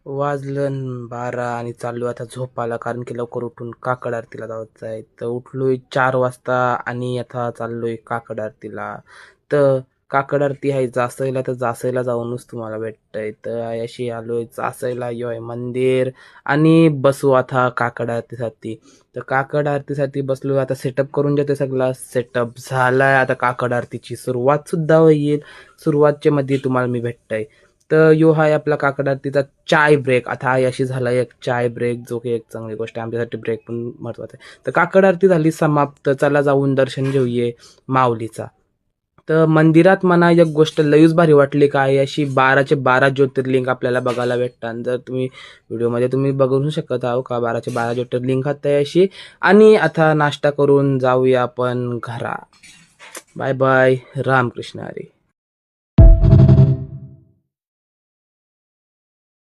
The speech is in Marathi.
वाजलं 12 आणि चाललो आता झोपायला, कारण की लवकर उठून काकड आरतीला जायचं आहे. तर उठलोय 4 वाजता आणि आता चाललोय काकड आरतीला. तर काकड आरती आहे जासईला, तर जासईला जाऊनच तुम्हाला भेटतंय. तर अशी आलोय जासईला, यो आहे मंदिर आणि बसू आता काकड आरतीसाठी. तर काकड आरतीसाठी बसलो, आता सेटअप करून देते. सगळा सेटअप झालाय, आता काकड आरतीची सुरुवात सुद्धा होईल. सुरुवातच्या मध्ये तुम्हाला मी भेटतंय. तर यो हाय आपला काकड आरतीचा चाय ब्रेक. आता हा अशी झाला एक चाय ब्रेक, जो की एक चांगली गोष्ट आहे. आमच्यासाठी ब्रेक पण महत्वाचा आहे. तर काकड आरती झाली समाप्त. चला जाऊन दर्शन घेऊये माऊलीचा. तर मंदिरात म्हणा एक गोष्ट लयूच भारी वाटली, काय अशी 12चे 12 ज्योतिर्लिंग आपल्याला बघायला भेटतात. जर तुम्ही व्हिडिओमध्ये तुम्ही बघू शकत आहो का 12चे 12 ज्योतिर्लिंग आहे अशी. आणि आता नाश्ता करून जाऊया आपण घरा. Bye bye. रामकृष्ण हरी.